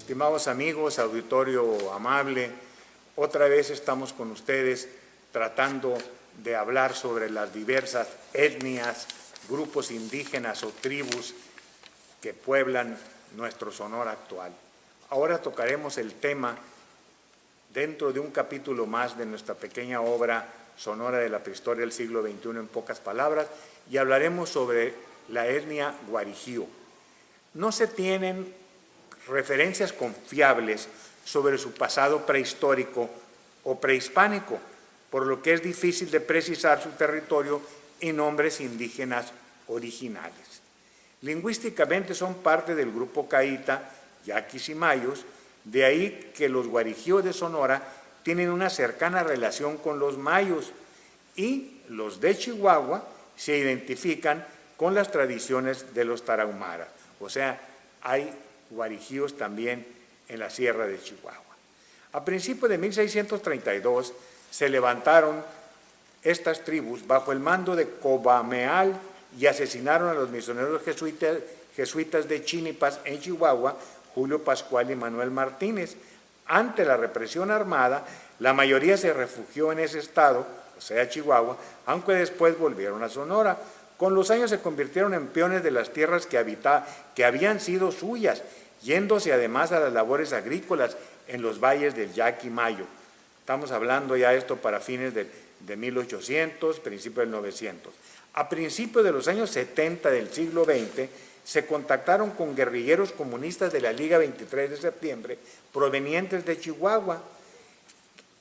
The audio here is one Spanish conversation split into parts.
Estimados amigos, auditorio amable, otra vez estamos con ustedes tratando de hablar sobre las diversas etnias, grupos indígenas o tribus que pueblan nuestro Sonora actual. Ahora tocaremos el tema dentro de un capítulo más de nuestra pequeña obra Sonora de la Prehistoria del siglo XXI en pocas palabras, y hablaremos sobre la etnia guarijío. No se tienen referencias confiables sobre su pasado prehistórico o prehispánico, por lo que es difícil de precisar su territorio y nombres indígenas originales. Lingüísticamente son parte del grupo caíta, yaquis y mayos, de ahí que los guarijíos de Sonora tienen una cercana relación con los mayos, y los de Chihuahua se identifican con las tradiciones de los tarahumaras. O sea, hay guarijíos también en la sierra de Chihuahua. A principios de 1632 se levantaron estas tribus bajo el mando de Cobameal y asesinaron a los misioneros jesuitas de Chinipas en Chihuahua, Julio Pascual y Manuel Martínez. Ante la represión armada, la mayoría se refugió en ese estado, o sea, Chihuahua, aunque después volvieron a Sonora. Con los años se convirtieron en peones de las tierras que habían sido suyas, yéndose además a las labores agrícolas en los valles del Yaqui Mayo. Estamos hablando ya esto para fines de 1800, principios del 900. A principios de los años 70 del siglo XX, se contactaron con guerrilleros comunistas de la Liga 23 de septiembre, provenientes de Chihuahua,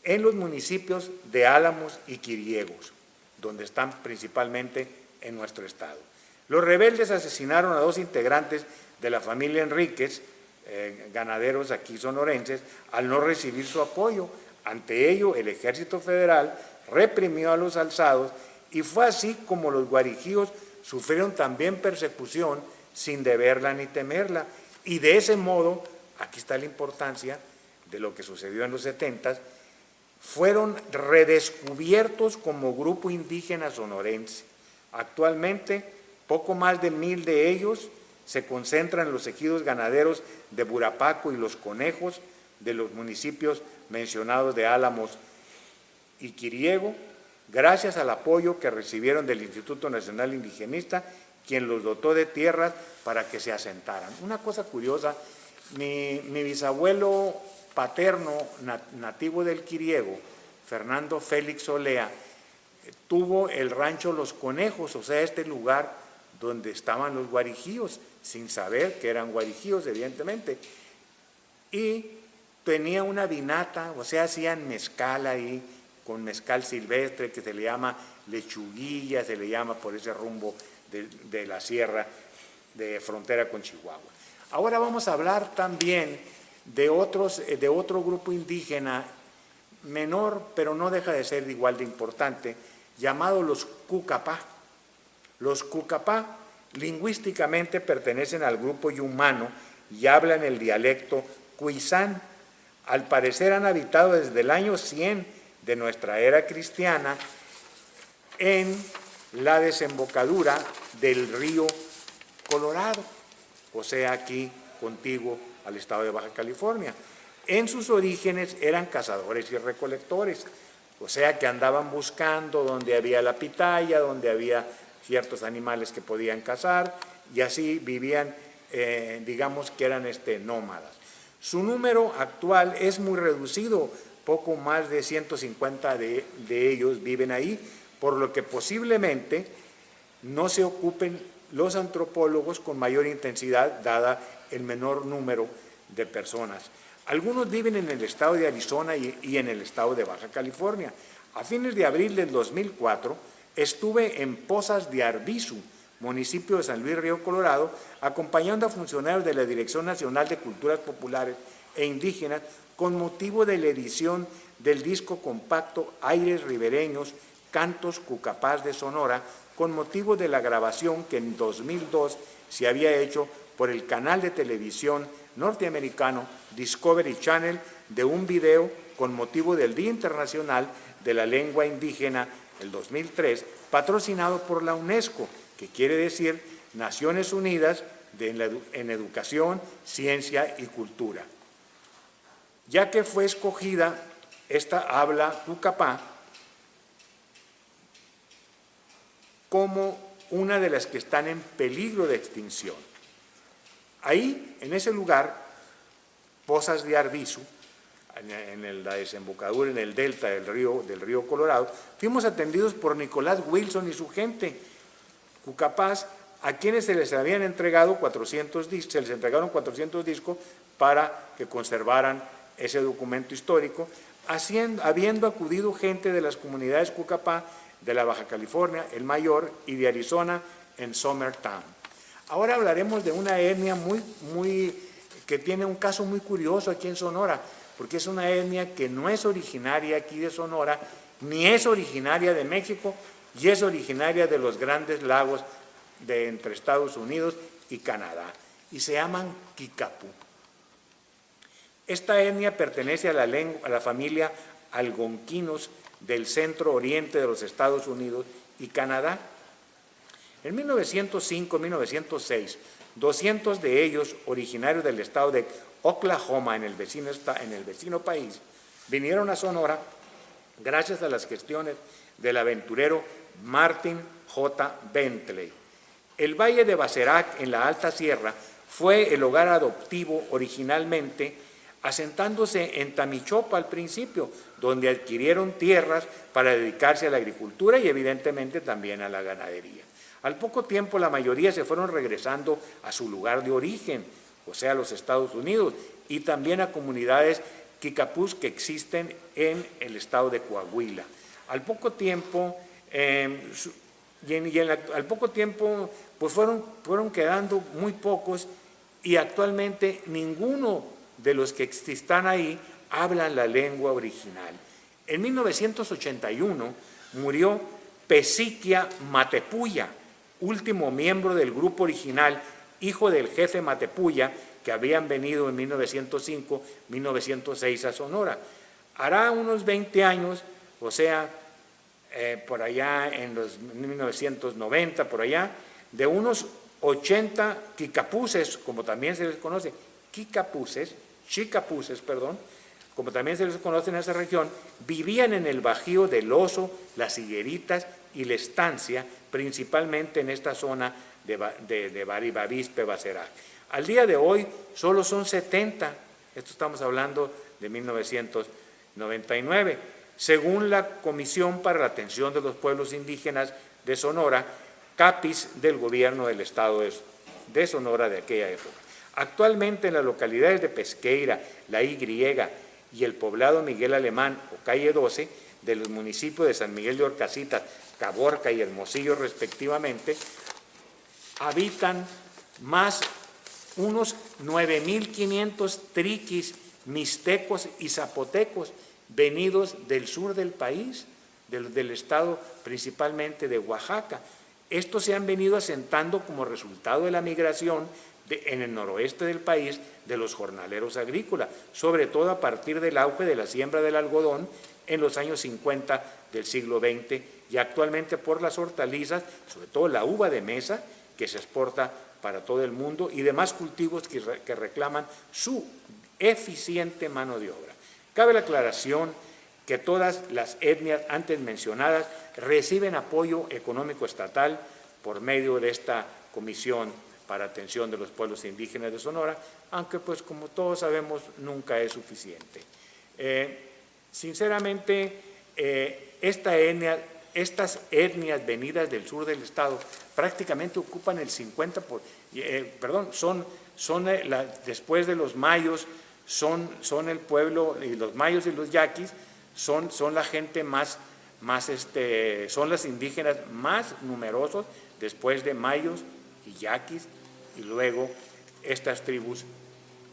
en los municipios de Álamos y Quiriegos, donde están principalmente en nuestro estado. Los rebeldes asesinaron a 2 integrantes de la familia Enríquez, ganaderos aquí sonorenses, al no recibir su apoyo. Ante ello, el Ejército Federal reprimió a los alzados, y fue así como los guarijíos sufrieron también persecución sin deberla ni temerla. Y de ese modo, aquí está la importancia de lo que sucedió en los 70s, fueron redescubiertos como grupo indígena sonorense. Actualmente, poco más de 1000 de ellos se concentran en los ejidos ganaderos de Burapaco y Los Conejos, de los municipios mencionados de Álamos y Quiriego, gracias al apoyo que recibieron del Instituto Nacional Indigenista, quien los dotó de tierras para que se asentaran. Una cosa curiosa, mi bisabuelo paterno, nativo del Quiriego, Fernando Félix Olea, tuvo el rancho Los Conejos, o sea, este lugar donde estaban los guarijíos, sin saber que eran guarijíos, evidentemente, y tenía una vinata, o sea, hacían mezcal ahí, con mezcal silvestre, que se le llama lechuguilla, se le llama por ese rumbo de la sierra de frontera con Chihuahua. Ahora vamos a hablar también de otro grupo indígena menor, pero no deja de ser igual de importante, llamado los Cucapá. Los Cucapá lingüísticamente pertenecen al grupo yumano y hablan el dialecto cuisán. Al parecer han habitado desde el año 100 de nuestra era cristiana en la desembocadura del río Colorado, o sea, aquí contiguo al estado de Baja California. En sus orígenes eran cazadores y recolectores, o sea que andaban buscando donde había la pitaya, donde había ciertos animales que podían cazar, y así vivían, digamos que eran nómadas. Su número actual es muy reducido, poco más de 150 de ellos viven ahí, por lo que posiblemente no se ocupen los antropólogos con mayor intensidad, dada el menor número de personas. Algunos viven en el estado de Arizona y en el estado de Baja California. A fines de abril del 2004 estuve en Pozas de Arbizu, municipio de San Luis Río Colorado, acompañando a funcionarios de la Dirección Nacional de Culturas Populares e Indígenas con motivo de la edición del disco compacto Aires Ribereños, Cantos Cucapás de Sonora, con motivo de la grabación que en 2002 se había hecho por el canal de televisión norteamericano Discovery Channel de un video con motivo del Día Internacional de la Lengua Indígena, el 2003, patrocinado por la UNESCO, que quiere decir Naciones Unidas en Educación, Ciencia y Cultura. ya que fue escogida esta habla Cucapá como una de las que están en peligro de extinción. Ahí, en ese lugar, Pozas de Arvizu, en la desembocadura, en el delta del río Colorado, fuimos atendidos por Nicolás Wilson y su gente, Cucapás, a quienes se les habían entregado 400 discos, se les entregaron 400 discos para que conservaran ese documento histórico, habiendo acudido gente de las comunidades Cucapá, de la Baja California, el Mayor, y de Arizona, en Summertown. Ahora hablaremos de una etnia que tiene un caso muy curioso aquí en Sonora, porque es una etnia que no es originaria aquí de Sonora, ni es originaria de México, y es originaria de los Grandes Lagos entre Estados Unidos y Canadá, y se llaman Kikapú. Esta etnia pertenece a la familia algonquinos del centro oriente de los Estados Unidos y Canadá. En 1905-1906, 200 de ellos, originarios del estado de Oklahoma, en el vecino país, vinieron a Sonora gracias a las gestiones del aventurero Martin J. Bentley. El Valle de Baserac, en la Alta Sierra, fue el hogar adoptivo originalmente, asentándose en Tamichopa al principio, donde adquirieron tierras para dedicarse a la agricultura y evidentemente también a la ganadería. Al poco tiempo la mayoría se fueron regresando a su lugar de origen, o sea, a los Estados Unidos, y también a comunidades Kikapús que existen en el estado de Coahuila. Al poco tiempo, pues fueron quedando muy pocos, y actualmente ninguno de los que están ahí hablan la lengua original. En 1981 murió Pesiquia Matepuya, último miembro del grupo original, hijo del jefe Matepuya, que habían venido en 1905-1906 a Sonora. Hará unos 20 años, o sea, por allá en los 1990, por allá, de unos 80 Kikapuses, como también se les conoce, Chicapuses, como también se les conoce en esa región, vivían en el Bajío del Oso, las Higueritas y la Estancia, principalmente en esta zona de Baribavispe, Baserac. Al día de hoy solo son 70, esto estamos hablando de 1999, según la Comisión para la Atención de los Pueblos Indígenas de Sonora, CAPIS del gobierno del estado de Sonora de aquella época. Actualmente en las localidades de Pesqueira, La Y y el poblado Miguel Alemán o Calle 12 de los municipios de San Miguel de Orcasitas, Caborca y Hermosillo respectivamente, habitan más unos 9.500 triquis, mixtecos y zapotecos venidos del sur del país, del estado principalmente de Oaxaca. Estos se han venido asentando como resultado de la migración en el noroeste del país de los jornaleros agrícolas, sobre todo a partir del auge de la siembra del algodón en los años 50 del siglo XX y actualmente por las hortalizas, sobre todo la uva de mesa, que se exporta para todo el mundo, y demás cultivos que reclaman su eficiente mano de obra. Cabe la aclaración que todas las etnias antes mencionadas reciben apoyo económico estatal por medio de esta Comisión para Atención de los Pueblos Indígenas de Sonora, aunque pues como todos sabemos nunca es suficiente. Sinceramente, estas etnias venidas del sur del estado prácticamente ocupan el 50%, después de los mayos, son el pueblo, y los mayos y los yaquis son la gente son las indígenas más numerosos después de mayos y yaquis, y luego estas tribus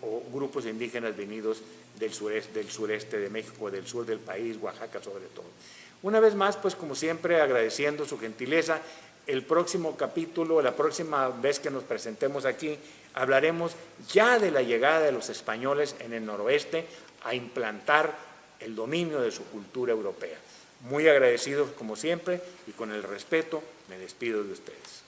o grupos indígenas venidos del sureste de México, del sur del país, Oaxaca sobre todo. Una vez más, pues como siempre, agradeciendo su gentileza. El próximo capítulo, la próxima vez que nos presentemos aquí, hablaremos ya de la llegada de los españoles en el noroeste a implantar el dominio de su cultura europea. Muy agradecidos como siempre y con el respeto me despido de ustedes.